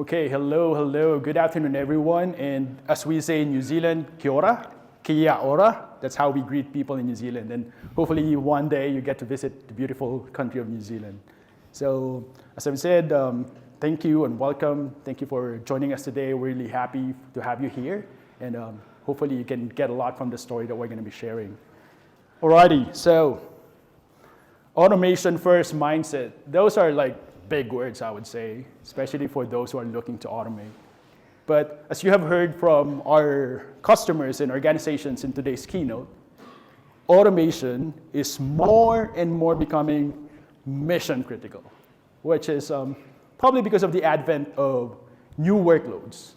Okay, hello. Good afternoon, everyone. And as we say in New Zealand, kia ora, kia ora. That's how we greet people in New Zealand. And hopefully one day you get to visit the beautiful country of New Zealand. So as I've said, thank you and welcome. Thank you for joining us today. We're really happy to have you here. And hopefully you can get a lot from the story that we're going to be sharing. Alrighty, so automation first mindset. Those are like big words, I would say, especially for those who are looking to automate. But as you have heard from our customers and organizations in today's keynote, automation is more and more becoming mission critical, which is probably because of the advent of new workloads,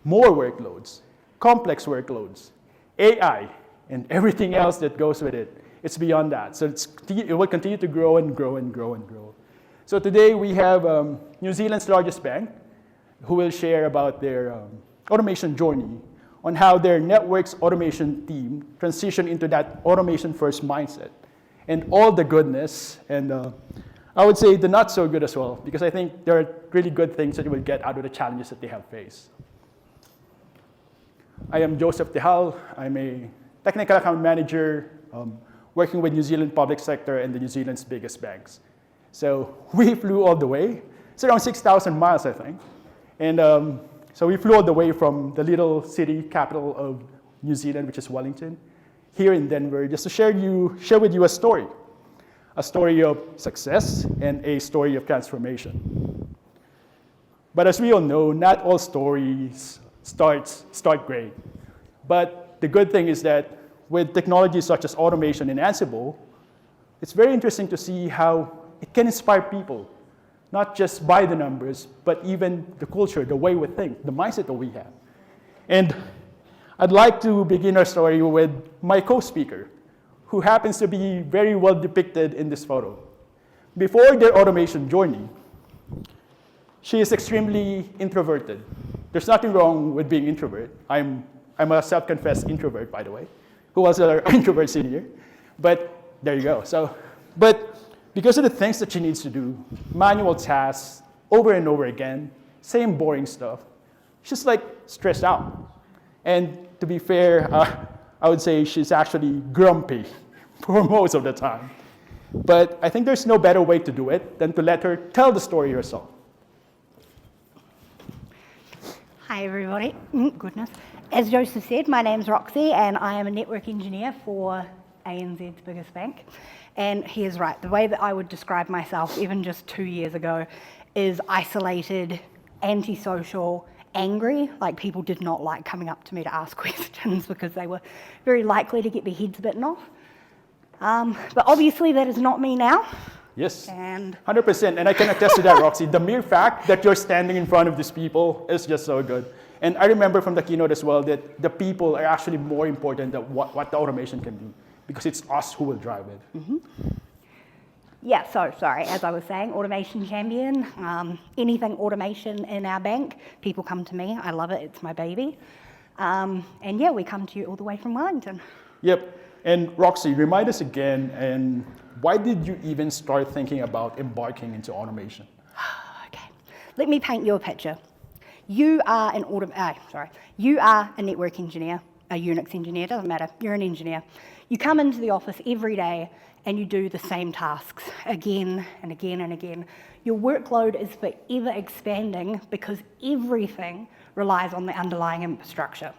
more workloads, complex workloads, AI, and everything else that goes with it. It's beyond that. So it will continue to grow and grow and grow and grow. So today we have New Zealand's largest bank who will share about their automation journey on how their networks automation team transitioned into that automation first mindset and all the goodness and I would say the not so good as well, because I think there are really good things that you will get out of the challenges that they have faced. I am Joseph Tejal. I'm a technical account manager working with New Zealand public sector and the New Zealand's biggest banks. So we flew all the way. It's around 6,000 miles, I think. And so we flew all the way from the little city capital of New Zealand, which is Wellington, here in Denver, just to share with you a story of success and a story of transformation. But as we all know, not all stories start great. But the good thing is that with technologies such as automation and Ansible, it's very interesting to see how it can inspire people, not just by the numbers, but even the culture, the way we think, the mindset that we have. And I'd like to begin our story with my co-speaker, who happens to be very well depicted in this photo. Before their automation journey, she is extremely introverted. There's nothing wrong with being introvert. I'm a self-confessed introvert, by the way, who was an introvert senior. But there you go. But because of the things that she needs to do, manual tasks over and over again, same boring stuff, she's like stressed out. And to be fair, I would say she's actually grumpy for most of the time. But I think there's no better way to do it than to let her tell the story herself. Hi, everybody. Goodness. As Joseph said, my name's Roxy, and I am a network engineer for ANZ's biggest bank. And he is right. The way that I would describe myself, even just 2 years ago, is isolated, antisocial, angry. Like, people did not like coming up to me to ask questions because they were very likely to get their heads bitten off. But obviously, that is not me now. Yes, and 100%. And I can attest to that, Roxy. The mere fact that you're standing in front of these people is just so good. And I remember from the keynote as well that the people are actually more important than what the automation can do, because it's us who will drive it. Mm-hmm. Yeah, so sorry, as I was saying, automation champion. Anything automation in our bank, people come to me. I love it, it's my baby. And yeah, we come to you all the way from Wellington. Yep, and Roxy, remind us again, and why did you even start thinking about embarking into automation? Okay, let me paint you a picture. You are you are a network engineer, a Unix engineer, doesn't matter, you're an engineer. You come into the office every day and you do the same tasks again and again and again. Your workload is forever expanding because everything relies on the underlying infrastructure.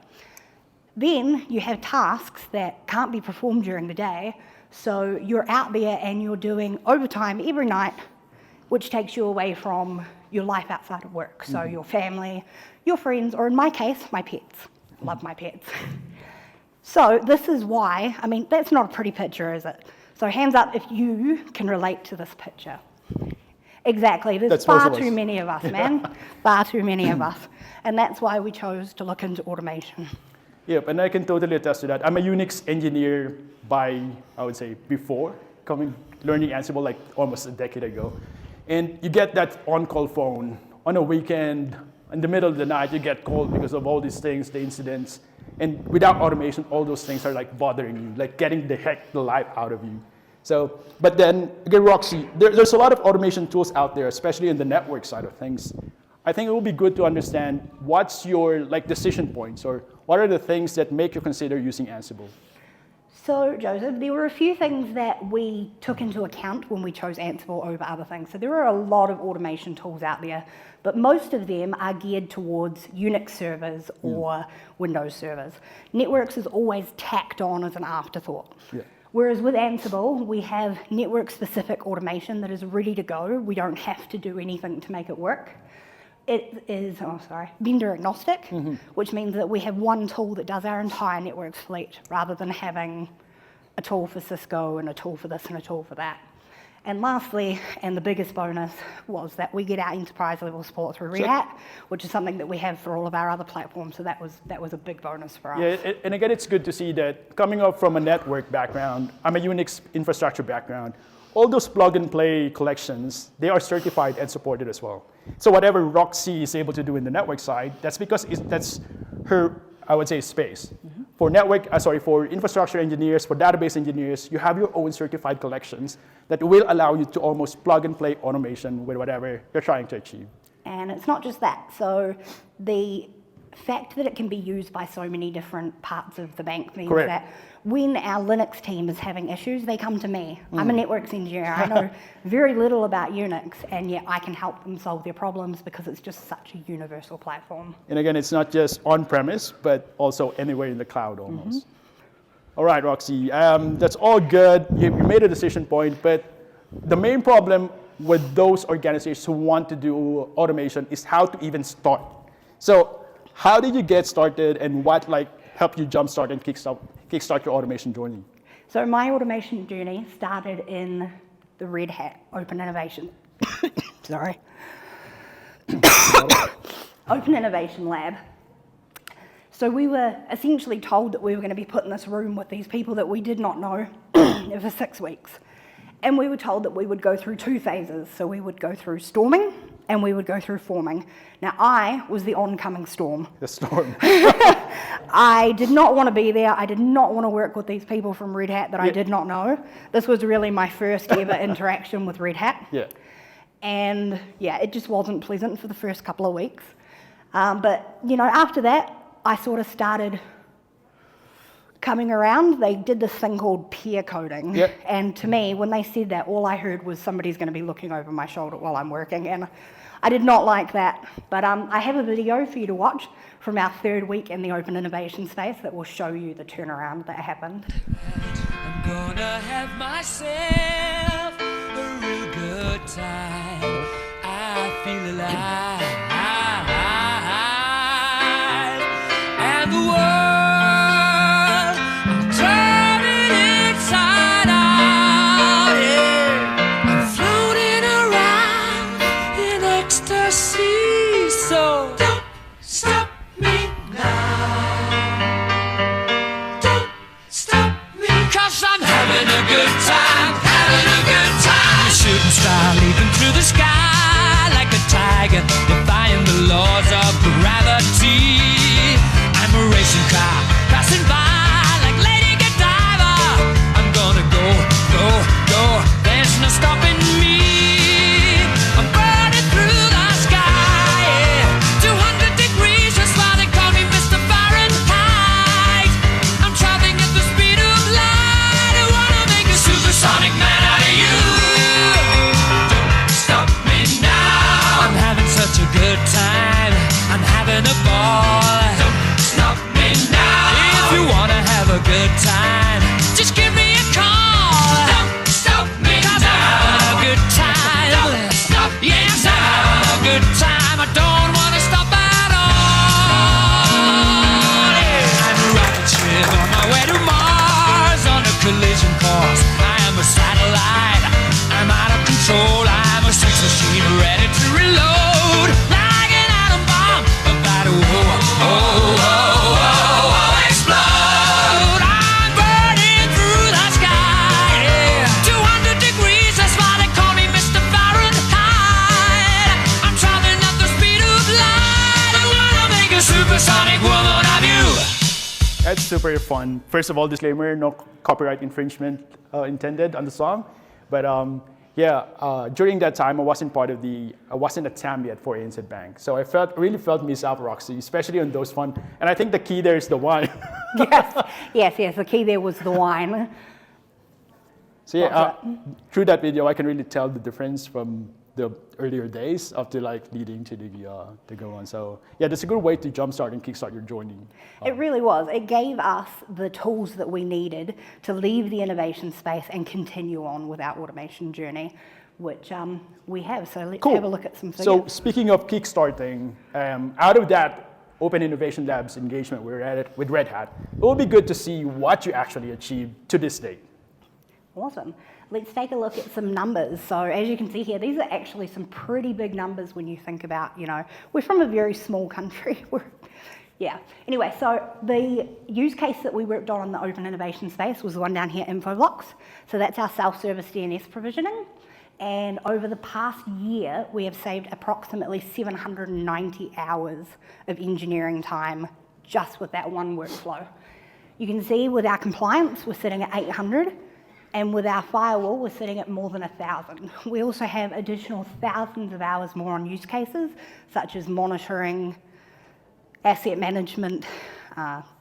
Then you have tasks that can't be performed during the day, so you're out there and you're doing overtime every night, which takes you away from your life outside of work. So your family, your friends, or in my case, my pets. Love my pets. So this is why, I mean, that's not a pretty picture, is it? So hands up if you can relate to this picture. Exactly, there's far too many of us, man. Far too many of us. And that's why we chose to look into automation. Yep, and I can totally attest to that. I'm a Unix engineer by, I would say, before learning Ansible like almost a decade ago. And you get that on-call phone on a weekend, in the middle of the night, you get called because of all these things, the incidents. And without automation, all those things are like bothering you, like getting the life out of you. So, but then, again, Roxy, there's a lot of automation tools out there, especially in the network side of things. I think it would be good to understand what's your decision points, or what are the things that make you consider using Ansible? So, Joseph, there were a few things that we took into account when we chose Ansible over other things. So there are a lot of automation tools out there, but most of them are geared towards Unix servers or Windows servers. Networks is always tacked on as an afterthought. Yeah. Whereas with Ansible, we have network-specific automation that is ready to go. We don't have to do anything to make it work. It is, vendor agnostic, which means that we have one tool that does our entire network fleet rather than having a tool for Cisco and a tool for this and a tool for that. And lastly, and the biggest bonus, was that we get our enterprise level support through Red Hat, which is something that we have for all of our other platforms, so that was a big bonus for us. Yeah, and again, it's good to see that coming up from a network background, I'm a Unix infrastructure background, all those plug and play collections, they are certified and supported as well. So whatever Roxy is able to do in the network side, that's because that's her, I would say, space. For infrastructure engineers, for database engineers, you have your own certified collections that will allow you to almost plug and play automation with whatever you're trying to achieve. And it's not just that. So the fact that it can be used by so many different parts of the bank means Correct. that when our Linux team is having issues, they come to me. I'm a networks engineer. I know very little about Unix, and yet I can help them solve their problems because it's just such a universal platform. And again, it's not just on-premise, but also anywhere in the cloud almost. All right, Roxy, that's all good. You made a decision point, but the main problem with those organizations who want to do automation is how to even start. So how did you get started, and what helped you jumpstart and kickstart your automation journey? So my automation journey started in the Red Hat Open Innovation. Sorry. Open Innovation Lab. So we were essentially told that we were going to be put in this room with these people that we did not know for 6 weeks. And we were told that we would go through 2 phases. So we would go through storming and we would go through forming. Now I was the oncoming storm. The storm. I did not want to be there. I did not want to work with these people from Red Hat that I did not know. This was really my first ever interaction with Red Hat. Yeah. And yeah, it just wasn't pleasant for the first couple of weeks. But after that, I sort of started coming around. They did this thing called peer coding. Yep. And to me, when they said that, all I heard was somebody's going to be looking over my shoulder while I'm working. And I did not like that. But I have a video for you to watch from our 3rd week in the open innovation space that will show you the turnaround that happened. I'm gonna have myself a real good time. I feel alive. And the world, I'm turning inside out, yeah. I'm floating around in ecstasy, so don't stop me now. Don't stop me, 'cause I'm having a good time, having a good time. A shooting star leaping through the sky like a tiger, defying the laws of gravity. I'm a racing car passing by like Lady Godiva. I'm gonna go, go, go. There's no stopping me. I'm burning through the sky, yeah. 200 degrees, that's why they call me Mr. Fahrenheit. I'm traveling at the speed of light. I wanna make a supersonic man out of you. Don't stop me now. I'm having such a good time. I'm having a ball. Don't stop me now. If you wanna have a good time, just give me a call. Don't stop me now. I'm having a good time. Don't stop me now. Yes, I'm having a good time. I don't wanna stop at all. Yeah. I'm a rocket ship on my way to Mars on a collision course. I am a satellite. I'm out of control. I'm a sex machine ready to reload. Like an atom bomb about to explode. I'm burning through the sky, yeah. 200 degrees, that's why they call me Mr. Fahrenheit. I'm traveling at the speed of light. I wanna make a supersonic woman of you. That's super fun. First of all, disclaimer, no copyright infringement intended on the song. But During that time, I wasn't a TAM yet for ANZ Bank. So I really felt missed out, Roxy, especially on those fun. And I think the key there is the wine. Yes, the key there was the wine. So through that video, I can really tell the difference from the earlier days up to like leading to the go on. So yeah, that's a good way to jumpstart and kickstart your journey. It really was. It gave us the tools that we needed to leave the innovation space and continue on with our automation journey, which we have. So let's have a look at some figures. So speaking of kickstarting, out of that Open Innovation Labs engagement we're at it with Red Hat, it will be good to see what you actually achieved to this date. Awesome. Let's take a look at some numbers. So as you can see here, these are actually some pretty big numbers when you think about, we're from a very small country. Anyway, so the use case that we worked on in the open innovation space was the one down here, Infoblox. So that's our self-service DNS provisioning. And over the past year, we have saved approximately 790 hours of engineering time just with that one workflow. You can see with our compliance, we're sitting at 800. And with our firewall, we're sitting at more than 1,000. We also have additional thousands of hours more on use cases, such as monitoring, asset management,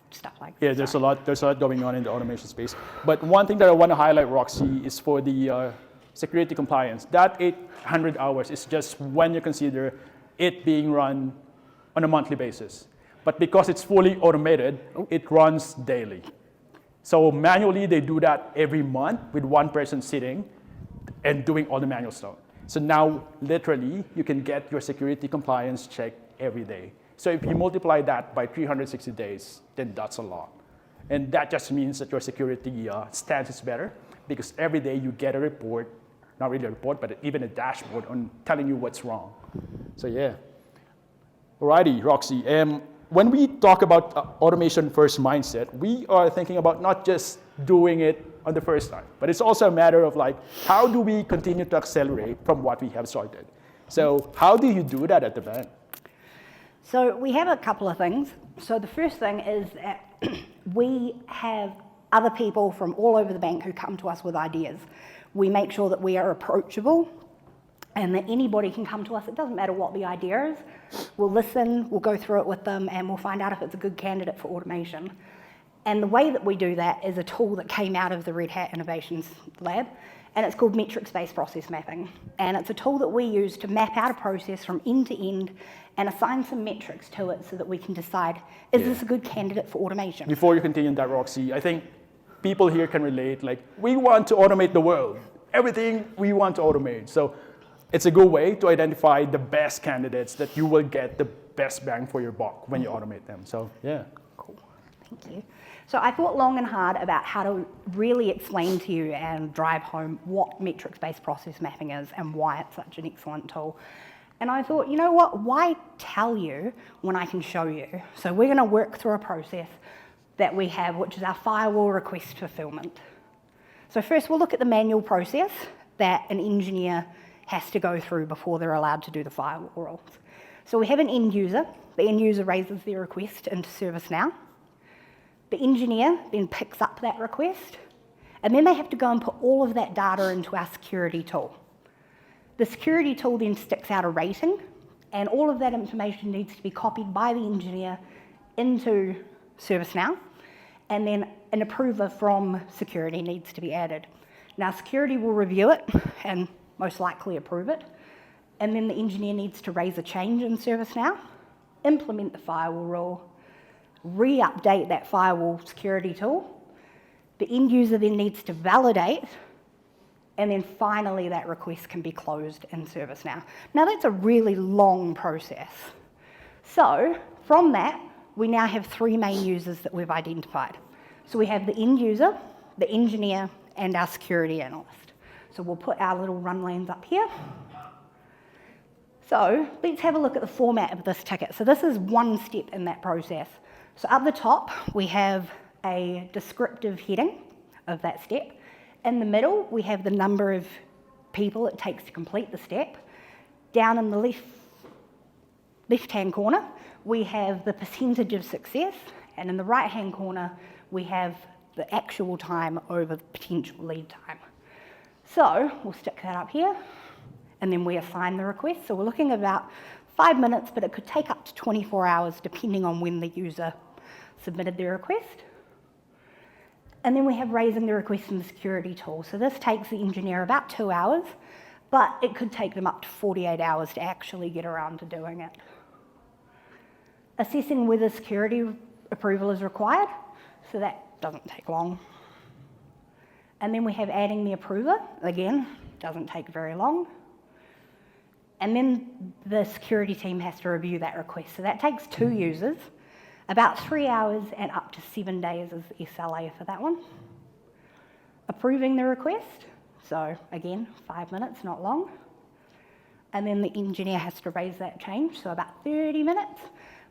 stuff like that. Yeah, there's a lot going on in the automation space. But one thing that I want to highlight, Roxy, is for the security compliance. That 800 hours is just when you consider it being run on a monthly basis. But because it's fully automated, it runs daily. So manually, they do that every month with one person sitting and doing all the manual stuff. So now, literally, you can get your security compliance check every day. So if you multiply that by 360 days, then that's a lot. And that just means that your security stance is better because every day you get a report, not really a report, but even a dashboard on telling you what's wrong. So yeah. Alrighty, Roxy. When we talk about automation first mindset, we are thinking about not just doing it on the first time, but it's also a matter of like, how do we continue to accelerate from what we have started? So how do you do that at the bank? So we have a couple of things. So the first thing is that we have other people from all over the bank who come to us with ideas. We make sure that we are approachable and that anybody can come to us. It doesn't matter what the idea is. We'll listen, we'll go through it with them, and we'll find out if it's a good candidate for automation. And the way that we do that is a tool that came out of the Red Hat Innovations Lab, and it's called metrics-based process mapping. And it's a tool that we use to map out a process from end to end and assign some metrics to it so that we can decide, is this a good candidate for automation? Before you continue that, Roxy, I think people here can relate, like, we want to automate the world. Everything we want to automate. So it's a good way to identify the best candidates that you will get the best bang for your buck when you automate them. So yeah. Cool, thank you. So I thought long and hard about how to really explain to you and drive home what metrics-based process mapping is and why it's such an excellent tool. And I thought, you know what, why tell you when I can show you? So we're gonna work through a process that we have, which is our firewall request fulfillment. So first we'll look at the manual process that an engineer has to go through before they're allowed to do the firewall roles. So we have an end user. The end user raises their request into ServiceNow. The engineer then picks up that request, and then they have to go and put all of that data into our security tool. The security tool then sticks out a rating, and all of that information needs to be copied by the engineer into ServiceNow, and then an approver from security needs to be added. Now, security will review it and most likely approve it, and then the engineer needs to raise a change in ServiceNow, implement the firewall rule, re-update that firewall security tool. The end user then needs to validate, and then finally that request can be closed in ServiceNow. Now that's a really long process. So from that, we now have three main users that we've identified. So we have the end user, the engineer, and our security analyst. So we'll put our little run lanes up here. So let's have a look at the format of this ticket. So this is one step in that process. So up the top, we have a descriptive heading of that step. In the middle, we have the number of people it takes to complete the step. Down in the left-hand corner, we have the percentage of success. And in the right-hand corner, we have the actual time over the potential lead time. So we'll stick that up here, and then we assign the request. So we're looking at about 5 minutes, but it could take up to 24 hours depending on when the user submitted their request. And then we have raising the request in the security tool. So this takes the engineer about 2 hours, but it could take them up to 48 hours to actually get around to doing it. Assessing whether security approval is required, so that doesn't take long. And then we have adding the approver, again, doesn't take very long. And then the security team has to review that request. So that takes 2 users, about 3 hours and up to 7 days is the SLA for that one. Approving the request, so again, 5 minutes, not long. And then the engineer has to raise that change, so about 30 minutes,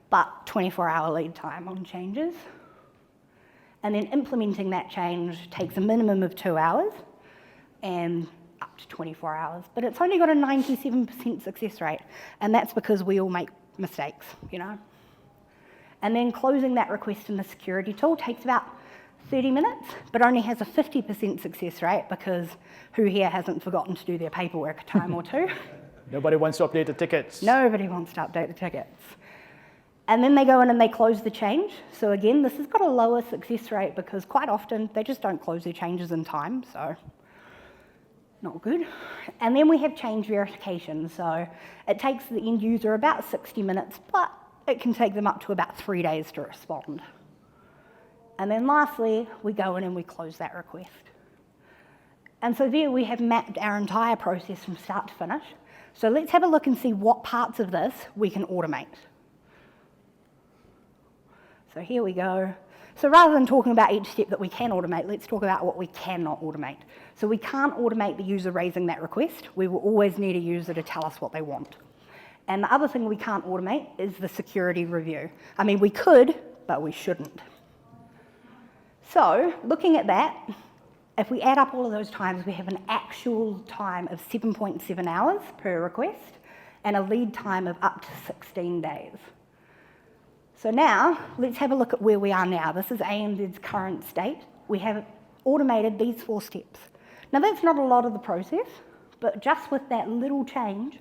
but 24-hour lead time on changes. And then implementing that change takes a minimum of 2 hours and up to 24 hours. But it's only got a 97% success rate, and that's because we all make mistakes, you know. And then closing that request in the security tool takes about 30 minutes, but only has a 50% success rate because who here hasn't forgotten to do their paperwork a time or two? Nobody wants to update the tickets. Nobody wants to update the tickets. And then they go in and they close the change. So again, this has got a lower success rate because quite often they just don't close their changes in time, so not good. And then we have change verification. So it takes the end user about 60 minutes, but it can take them up to about 3 days to respond. And then lastly, we go in and we close that request. And so there we have mapped our entire process from start to finish. So let's have a look and see what parts of this we can automate. So here we go. So rather than talking about each step that we can automate, let's talk about what we cannot automate. So we can't automate the user raising that request. We will always need a user to tell us what they want. And the other thing we can't automate is the security review. I mean, we could, but we shouldn't. So looking at that, if we add up all of those times, we have an actual time of 7.7 hours per request and a lead time of up to 16 days. So now, let's have a look at where we are now. This is ANZ's current state. We have automated these 4 steps. Now that's not a lot of the process, but just with that little change,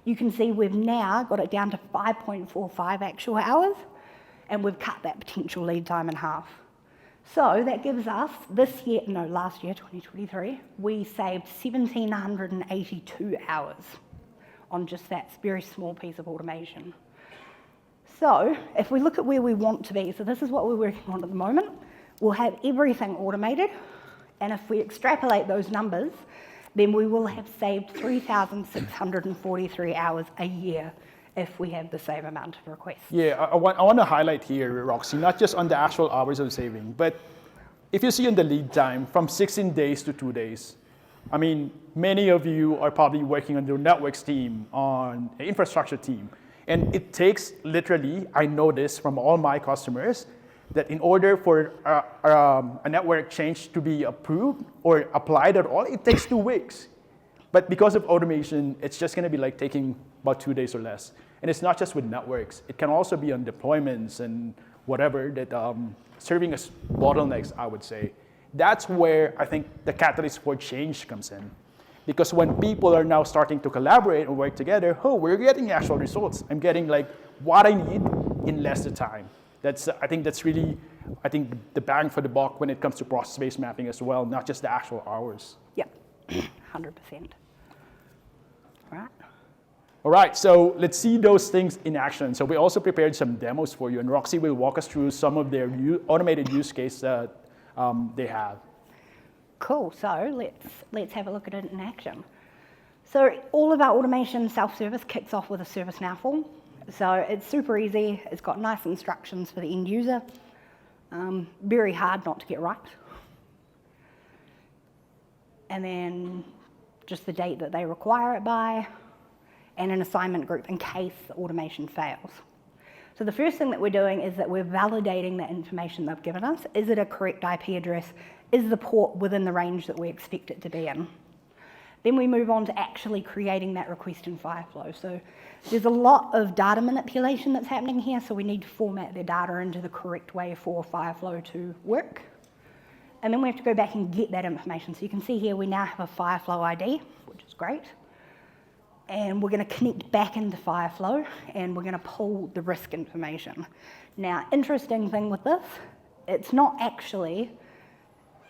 you can see we've now got it down to 5.45 actual hours, and we've cut that potential lead time in half. So that gives us last year, 2023, we saved 1,782 hours on just that very small piece of automation. So if we look at where we want to be, so this is what we're working on at the moment, we'll have everything automated, and if we extrapolate those numbers, then we will have saved 3,643 hours a year if we have the same amount of requests. Yeah, I want to highlight here, Roxy, not just on the actual hours of saving, but if you see on the lead time from 16 days to 2 days, I mean, many of you are probably working on the networks team, on the infrastructure team. And it takes literally, I know this from all my customers, that in order for a network change to be approved or applied at all, it takes 2 weeks. But because of automation, it's just going to be like taking about 2 days or less. And it's not just with networks. It can also be on deployments and whatever that serving as bottlenecks, I would say. That's where I think the catalyst for change comes in. Because when people are now starting to collaborate and work together, we're getting actual results. I'm getting like what I need in less time. I think that's really, the bang for the buck when it comes to process-based mapping as well, not just the actual hours. Yep, 100%. Right. All right, so let's see those things in action. So we also prepared some demos for you, and Roxy will walk us through some of their automated use case that they have. Cool, so let's have a look at it in action. So all of our automation self-service kicks off with a ServiceNow form. So it's super easy, it's got nice instructions for the end user, very hard not to get right. And then just the date that they require it by, and an assignment group in case the automation fails. So the first thing that we're doing is that we're validating the information they've given us. Is it a correct IP address? Is the port within the range that we expect it to be in? Then we move on to actually creating that request in Fireflow. So there's a lot of data manipulation that's happening here, so we need to format their data into the correct way for Fireflow to work. and then we have to go back and get that information. So you can see here we now have a Fireflow ID, which is great. And we're going to connect back into Fireflow, and we're going to pull the risk information. Now, interesting thing with this, it's not actually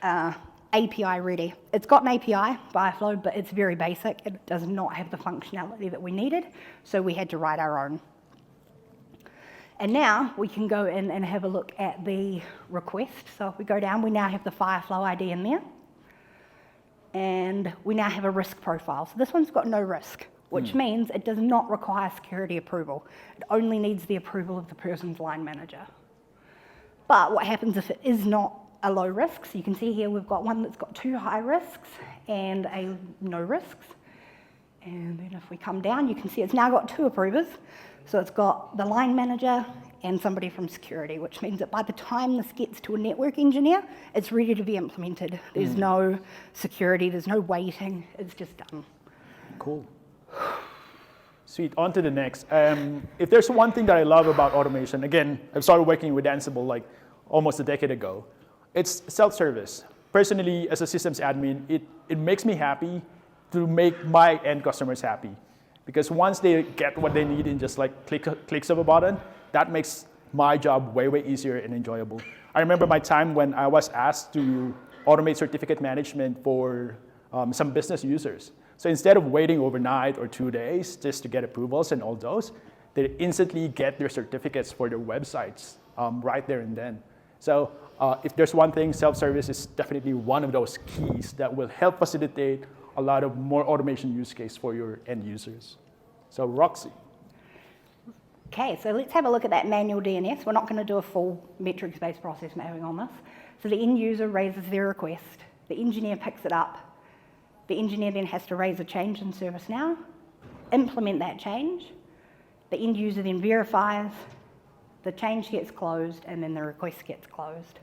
API ready. It's got an API, Fireflow, but it's very basic. It does not have the functionality that we needed, so we had to write our own. And now we can go in and have a look at the request. So if we go down, we now have the Fireflow ID in there. And we now have a risk profile. So this one's got no risk, which means it does not require security approval. It only needs the approval of the person's line manager. But what happens if it is not a low risk? So you can see here we've got one that's got 2 high risks and a no risks. And then if we come down, you can see it's now got 2 approvers. So it's got the line manager and somebody from security, which means that by the time this gets to a network engineer, it's ready to be implemented. There's no security, there's no waiting, it's just done. Cool. Sweet, on to the next. If there's one thing that I love about automation, again, I started working with Ansible like almost a decade ago, it's self-service. Personally, as a systems admin, it makes me happy to make my end customers happy. Because once they get what they need in just like clicks of a button, that makes my job way, way easier and enjoyable. I remember my time when I was asked to automate certificate management for some business users. So instead of waiting overnight or 2 days just to get approvals and all those, they instantly get their certificates for their websites right there and then. So if there's one thing, self-service is definitely one of those keys that will help facilitate a lot of more automation use case for your end users. So Roxy. Okay, so let's have a look at that manual DNS. We're not going to do a full metrics-based process mapping on this. So the end user raises their request. The engineer picks it up. The engineer then has to raise a change in ServiceNow, implement that change. The end user then verifies, the change gets closed, and then the request gets closed.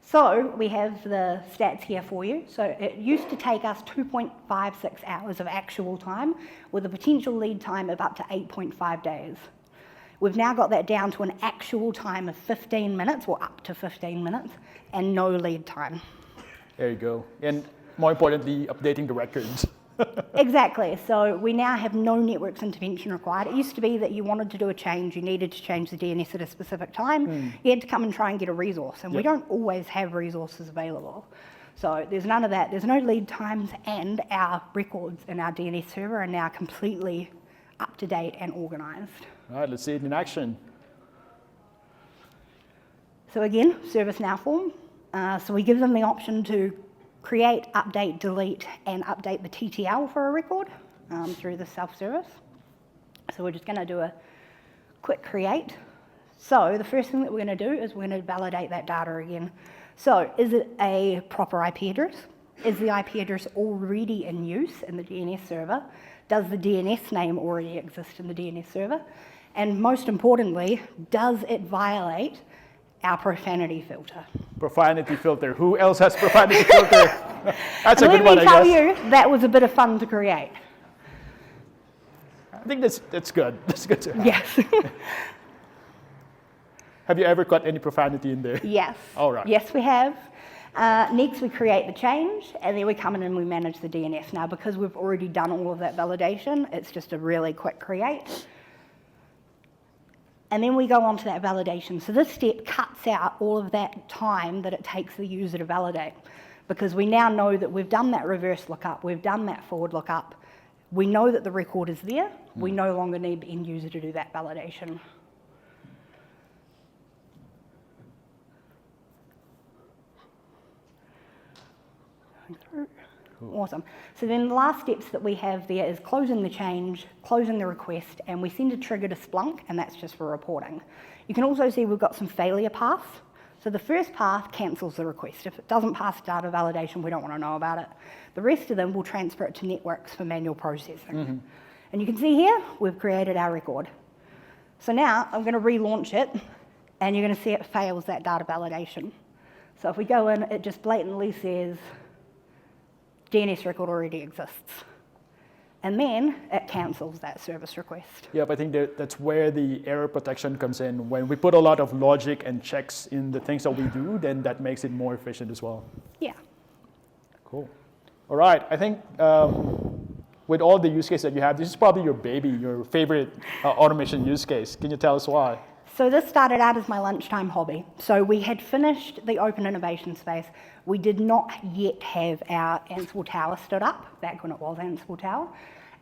So we have the stats here for you. So it used to take us 2.56 hours of actual time with a potential lead time of up to 8.5 days. We've now got that down to an actual time of 15 minutes, or up to 15 minutes, and no lead time. There you go. And more importantly, updating the records. Exactly. So we now have no networks intervention required. It used to be that you wanted to do a change, you needed to change the DNS at a specific time. You had to come and try and get a resource, and we don't always have resources available. So there's none of that. There's no lead times, and our records in our DNS server are now completely up to date and organized. All right, let's see it in action. So again, ServiceNow form. So we give them the option to create, update, delete, and update the TTL for a record through the self-service. So we're just going to do a quick create. So the first thing that we're going to do is we're going to validate that data again. So is it a proper IP address? Is the IP address already in use in the DNS server? Does the DNS name already exist in the DNS server? And most importantly, does it violate our profanity filter? Profanity filter. Who else has profanity filter? That's a good one, I guess. Let me tell you, that was a bit of fun to create. I think that's good. That's good to have. Yes. Have you ever got any profanity in there? Yes. All right. Yes, we have. Next, we create the change, and then we come in and we manage the DNS. Now, because we've already done all of that validation, it's just a really quick create. And then we go on to that validation. So this step cuts out all of that time that it takes the user to validate, because we now know that we've done that reverse lookup, we've done that forward lookup, we know that the record is there, we no longer need the end user to do that validation. Awesome. So then the last steps that we have there is closing the change, closing the request, and we send a trigger to Splunk, and that's just for reporting. You can also see we've got some failure paths. So the first path cancels the request. If it doesn't pass data validation, we don't want to know about it. The rest of them will transfer it to networks for manual processing. And you can see here, we've created our record. So now I'm going to relaunch it, and you're going to see it fails that data validation. So if we go in, it just blatantly says, DNS record already exists. and then it cancels that service request. Yep, I think that's where the error protection comes in. When we put a lot of logic and checks in the things that we do, then that makes it more efficient as well. Yeah. Cool. All right, I think with all the use cases that you have, this is probably your baby, your favorite automation use case. Can you tell us why? So this started out as my lunchtime hobby. So we had finished the open innovation space. We did not yet have our Ansible Tower stood up, back when it was Ansible Tower.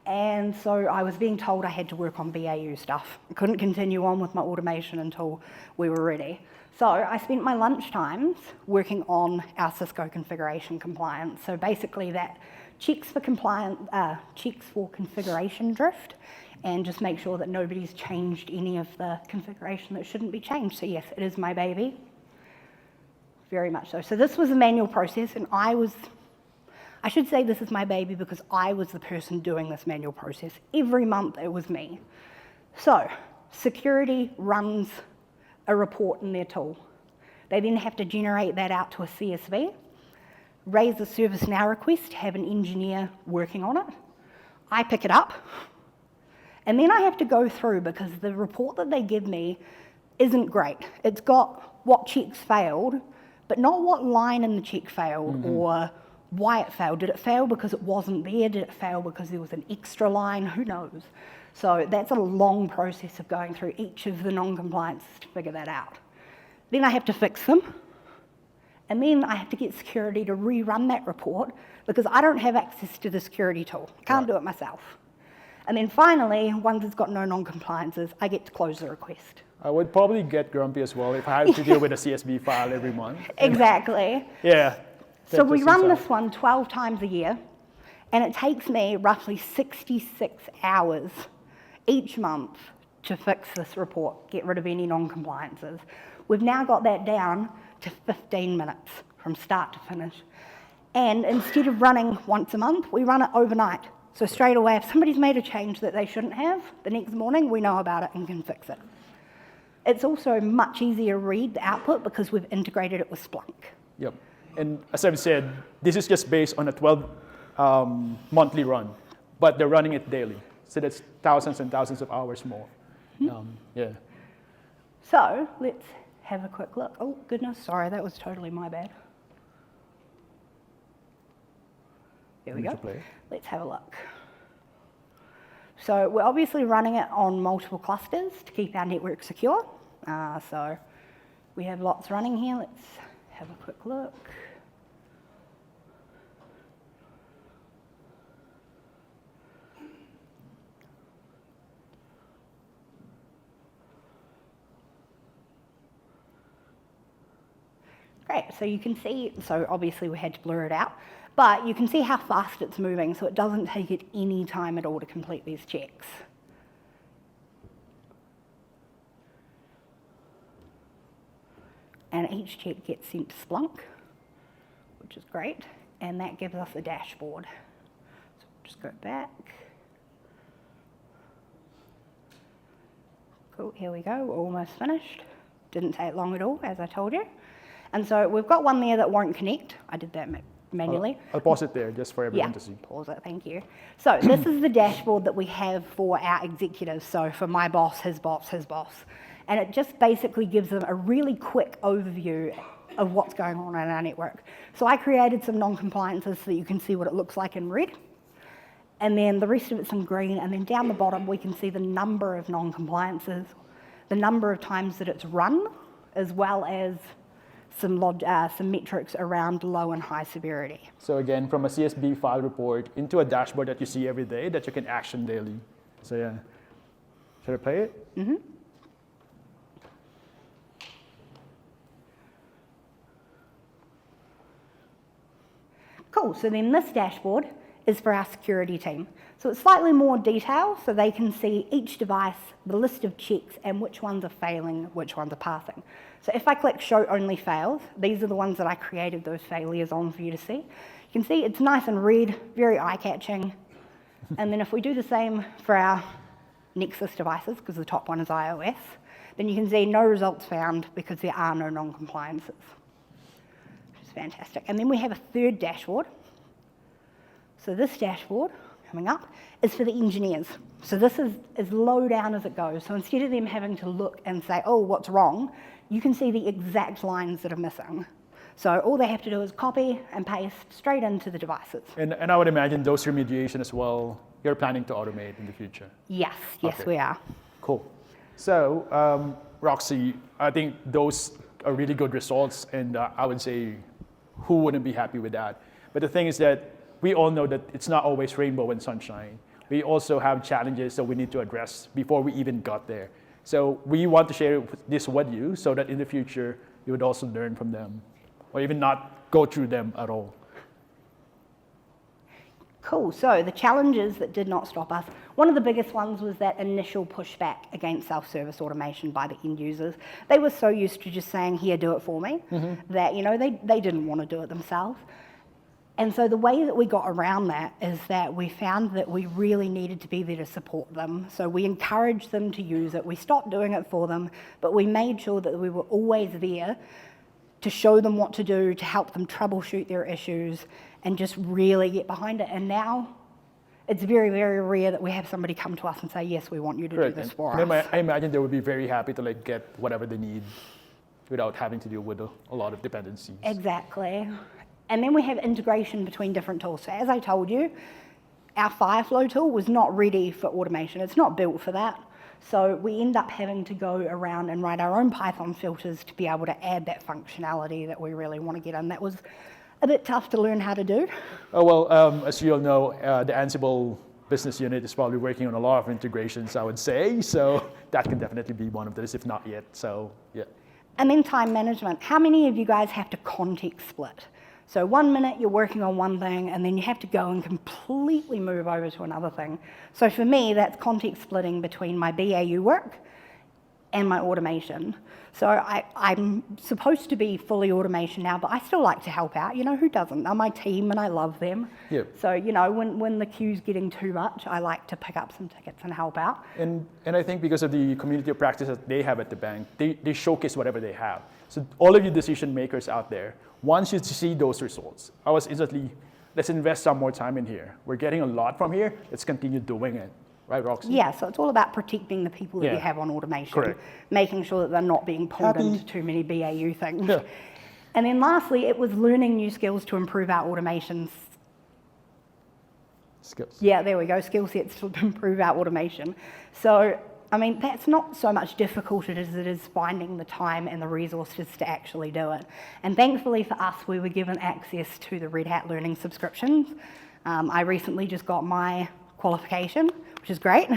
And so I was being told I had to work on BAU stuff. I couldn't continue on with my automation until we were ready. So I spent my lunchtimes working on our Cisco configuration compliance. So basically that checks for configuration drift, and just make sure that nobody's changed any of the configuration that shouldn't be changed. So yes, it is my baby, very much so. So this was a manual process, and I should say this is my baby because I was the person doing this manual process. Every month it was me. So security runs a report in their tool. They then have to generate that out to a CSV, raise a ServiceNow request, have an engineer working on it. I pick it up, and then I have to go through because the report that they give me isn't great. It's got what checks failed, but not what line in the check failed or why it failed. Did it fail because it wasn't there? Did it fail because there was an extra line? Who knows? So that's a long process of going through each of the non-compliances to figure that out. Then I have to fix them, and then I have to get security to rerun that report because I don't have access to the security tool. I can't do it myself. And then finally, once it's got no non-compliances, I get to close the request. I would probably get grumpy as well if I had to deal with a CSV file every month. Exactly. Yeah. So we run this one 12 times a year, and it takes me roughly 66 hours each month to fix this report, get rid of any non-compliances. We've now got that down to 15 minutes from start to finish. And instead of running once a month, we run it overnight. So straight away, if somebody's made a change that they shouldn't have, the next morning we know about it and can fix it. It's also much easier to read the output because we've integrated it with Splunk. Yep. And as I've said, this is just based on a 12 monthly run, but they're running it daily. So that's thousands and thousands of hours more. Yeah. So let's have a quick look. Oh, goodness, sorry, that was totally my bad. There we go. Let's have a look. So we're obviously running it on multiple clusters to keep our network secure. So we have lots running here. Let's have a quick look. Great, so you can see, so obviously we had to blur it out, but you can see how fast it's moving, so it doesn't take it any time at all to complete these checks. And each check gets sent to Splunk, which is great, and that gives us a dashboard. So we'll just go back. Cool, here we go, we're almost finished. Didn't take long at all, as I told you. And so we've got one there that won't connect. I did that manually. I'll pause it there just for everyone to see. Pause it, thank you. So this is the dashboard that we have for our executives. So for my boss, his boss, his boss. And it just basically gives them a really quick overview of what's going on in our network. So I created some non-compliances so that you can see what it looks like in red. And then the rest of it's in green. And then down the bottom, we can see the number of non-compliances, the number of times that it's run, as well as some metrics around low and high severity. So again, from a CSV file report into a dashboard that you see every day that you can action daily. So yeah. Should I play it? Mm-hmm. Cool, so then this dashboard is for our security team. So it's slightly more detailed, so they can see each device, the list of checks, and which ones are failing, which ones are passing. So if I click Show Only Fails, these are the ones that I created those failures on for you to see. You can see it's nice and red, very eye-catching. And then if we do the same for our Nexus devices, because the top one is iOS, then you can see no results found because there are no non-compliances, which is fantastic. And then we have a third dashboard. So this dashboard, coming up, is for the engineers. So this is as low down as it goes. So instead of them having to look and say, oh, what's wrong, you can see the exact lines that are missing. So all they have to do is copy and paste straight into the devices. And I would imagine those remediation as well, you're planning to automate in the future. Yes, Okay. we are. Cool. So, Roxy, I think those are really good results, and I would say who wouldn't be happy with that? But the thing is that we all know that it's not always rainbow and sunshine. We also have challenges that we need to address before we even got there. So we want to share this with you so that in the future you would also learn from them or even not go through them at all. Cool, so the challenges that did not stop us, one of the biggest ones was that initial pushback against self-service automation by the end users. They were so used to just saying, here, do it for me, that they didn't want to do it themselves. And so the way that we got around that is that we found that we really needed to be there to support them. So we encouraged them to use it. We stopped doing it for them, but we made sure that we were always there to show them what to do, to help them troubleshoot their issues, and just really get behind it. And now it's very, very rare that we have somebody come to us and say, yes, we want you to do this for us. I imagine they would be very happy to get whatever they need without having to deal with a lot of dependencies. Exactly. And then we have integration between different tools. So as I told you, our Fireflow tool was not ready for automation. It's not built for that. So we end up having to go around and write our own Python filters to be able to add that functionality that we really want to get in. That was a bit tough to learn how to do. Oh, well, as you all know, the Ansible business unit is probably working on a lot of integrations, I would say. So that can definitely be one of those, if not yet. So, yeah. And then time management. How many of you guys have to context split? So 1 minute you're working on one thing and then you have to go and completely move over to another thing. So for me, that's context splitting between my BAU work and my automation. So I'm supposed to be fully automation now, but I still like to help out. Who doesn't? They're my team and I love them. Yeah. So, when the queue's getting too much, I like to pick up some tickets and help out. And I think because of the community of practice that they have at the bank, they showcase whatever they have. So all of you decision makers out there, once you see those results, I was instantly, let's invest some more time in here. We're getting a lot from here. Let's continue doing it. Right, Roxy? Yeah, so it's all about protecting the people that you have on automation. Correct. Making sure that they're not being pulled into too many BAU things. Yeah. And then lastly, it was learning new skills to improve our automations. Skills. Yeah, there we go, skill sets to improve our automation. So, that's not so much difficult as it is finding the time and the resources to actually do it. And thankfully for us, we were given access to the Red Hat Learning subscriptions. I recently just got my qualification, which is great.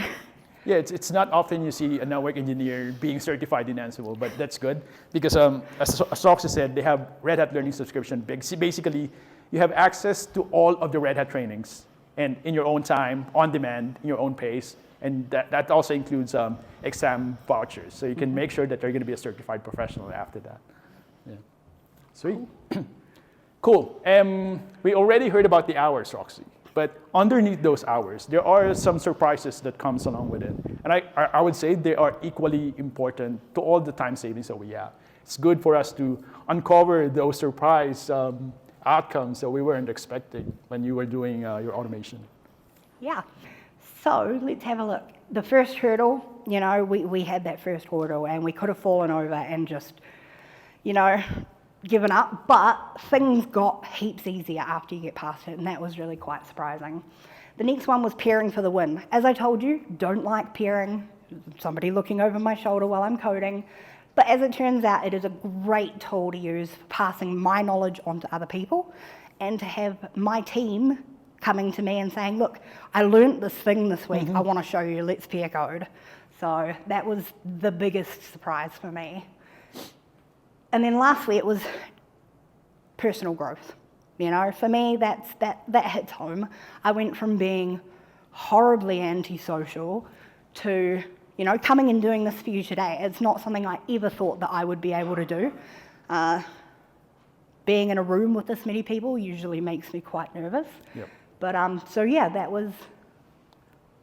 Yeah, it's not often you see a network engineer being certified in Ansible, but that's good because as Roxy said, they have Red Hat Learning subscription. Basically, you have access to all of the Red Hat trainings and in your own time, on demand, in your own pace. And that also includes exam vouchers. So you can make sure that you're going to be a certified professional after that. Yeah. Sweet. Cool. We already heard about the hours, Roxy. But underneath those hours, there are some surprises that comes along with it. And I would say they are equally important to all the time savings that we have. It's good for us to uncover those surprise outcomes that we weren't expecting when you were doing your automation. Yeah. So let's have a look. The first hurdle, we had that first hurdle and we could have fallen over and just, given up, but things got heaps easier after you get past it, and that was really quite surprising. The next one was pairing for the win. As I told you, don't like pairing, somebody looking over my shoulder while I'm coding, but as it turns out, it is a great tool to use for passing my knowledge on to other people and to have my team coming to me and saying, look, I learned this thing this week, I want to show you, let's pair code. So that was the biggest surprise for me. And then lastly, it was personal growth. For me, that hits home. I went from being horribly antisocial to, coming and doing this for you today. It's not something I ever thought that I would be able to do. Being in a room with this many people usually makes me quite nervous. Yep. But that was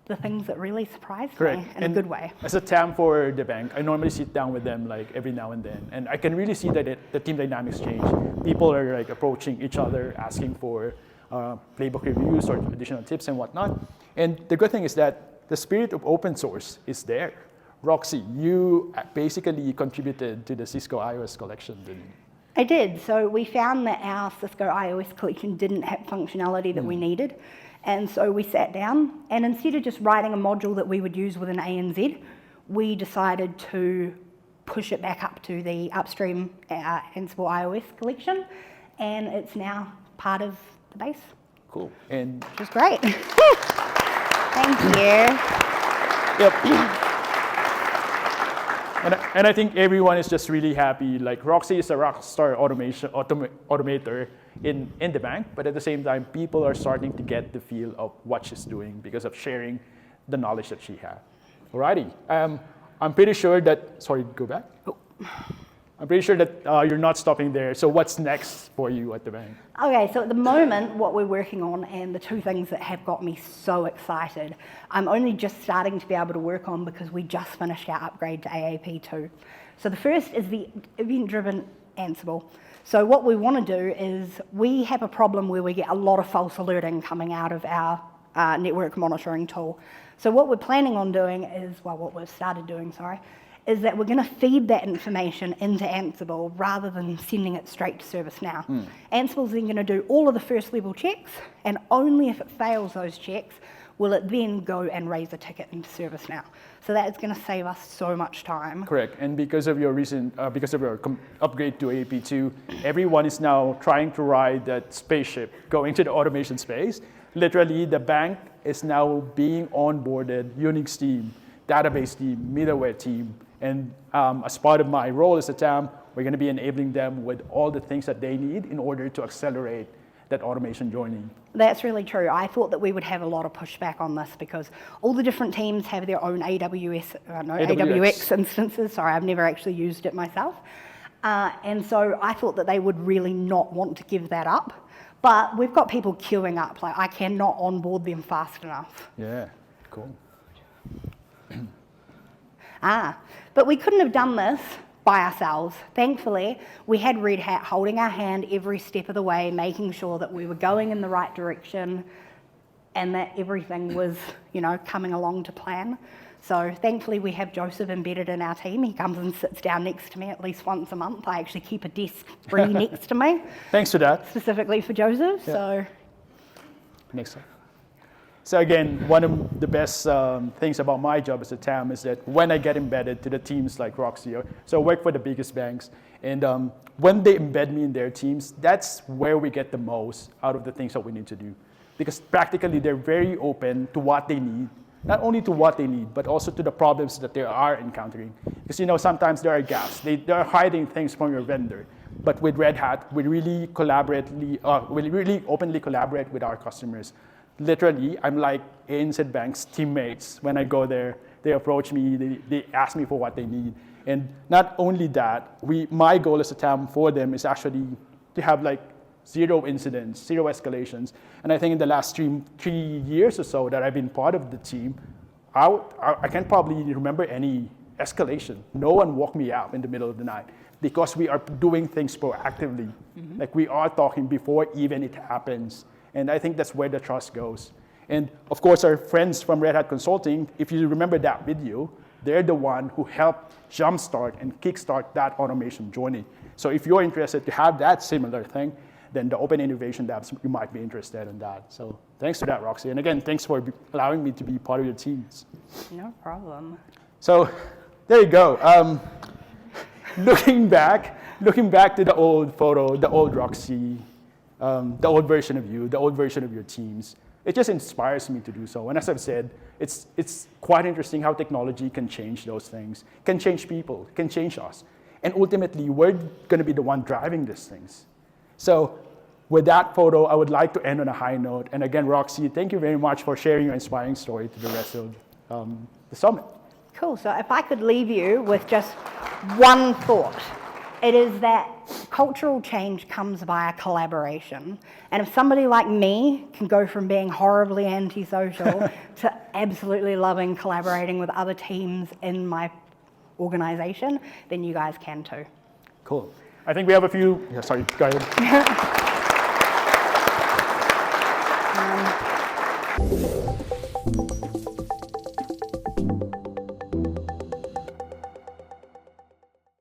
the things that really surprised me in a good way. As a TAM for the bank, I normally sit down with them every now and then, and I can really see that the team dynamics change. People are approaching each other, asking for playbook reviews or additional tips and whatnot. And the good thing is that the spirit of open source is there. Roxy, you basically contributed to the Cisco iOS collection, didn't you? I did. So we found that our Cisco iOS collection didn't have functionality that we needed. And so we sat down, and instead of just writing a module that we would use with an ANZ, we decided to push it back up to the upstream Ansible iOS collection, and it's now part of the base, Cool. And which is great. Thank you. yep. And I think everyone is just really happy. Like Roxy is a rock star automator in the bank, but at the same time, people are starting to get the feel of what she's doing because of sharing the knowledge that she has. Alrighty, I'm pretty sure that, sorry, go back. Oh. I'm pretty sure that you're not stopping there. So what's next for you at the bank? Okay, so at the moment, what we're working on, and the two things that have got me so excited, I'm only just starting to be able to work on because we just finished our upgrade to AAP2. So the first is the event-driven Ansible. So what we want to do is we have a problem where we get a lot of false alerting coming out of our network monitoring tool. So what we're planning on doing is, well, what we've started doing, sorry, is that we're going to feed that information into Ansible rather than sending it straight to ServiceNow. Ansible's then going to do all of the first level checks, and only if it fails those checks will it then go and raise a ticket into ServiceNow. So that is going to save us so much time. Correct, and because of your recent, upgrade to AAP2, everyone is now trying to ride that spaceship going to the automation space. Literally, the bank is now being onboarded, Unix team, database team, middleware team, and as part of my role as a TAM, we're going to be enabling them with all the things that they need in order to accelerate that automation journey. That's really true. I thought that we would have a lot of pushback on this because all the different teams have their own AWX instances. Sorry, I've never actually used it myself. And so I thought that they would really not want to give that up. But we've got people queuing up. Like, I cannot onboard them fast enough. Yeah, cool. But we couldn't have done this by ourselves. Thankfully, we had Red Hat holding our hand every step of the way, making sure that we were going in the right direction and that everything was, coming along to plan. So thankfully, we have Joseph embedded in our team. He comes and sits down next to me at least once a month. I actually keep a desk free next to me. Thanks for that. Specifically for Joseph, Yeah. so. Next slide. So again, one of the best things about my job as a TAM is that when I get embedded to the teams like Roxy, so I work for the biggest banks, and when they embed me in their teams, that's where we get the most out of the things that we need to do. Because practically they're very open to what they need, not only to what they need, but also to the problems that they are encountering. Because sometimes there are gaps. They're hiding things from your vendor. But with Red Hat, we really openly collaborate with our customers. Literally, I'm like ANZ Bank's teammates. When I go there, they approach me, they ask me for what they need. And not only that, my goal as a TAM for them is actually to have like 0 incidents, 0 escalations. And I think in the last 3 years or so that I've been part of the team, I can't probably remember any escalation. No one woke me up in the middle of the night because we are doing things proactively. Like we are talking before even it happens. And I think that's where the trust goes. And of course, our friends from Red Hat Consulting, if you remember that video, they're the one who helped jumpstart and kickstart that automation journey. So if you're interested to have that similar thing, then the Open Innovation Labs, you might be interested in that. So thanks for that, Roxy. And again, thanks for allowing me to be part of your teams. No problem. So there you go. Looking back to the old photo, the old Roxy, the old version of you, the old version of your teams, it just inspires me to do so. And as I've said, it's quite interesting how technology can change those things, can change people, can change us. And ultimately, we're going to be the one driving these things. So with that photo, I would like to end on a high note. And again, Roxy, thank you very much for sharing your inspiring story to the rest of the summit. Cool. So if I could leave you with just one thought, it is that cultural change comes via collaboration. And if somebody like me can go from being horribly antisocial to absolutely loving collaborating with other teams in my organization, then you guys can too. Cool. I think we have a few, sorry, go ahead.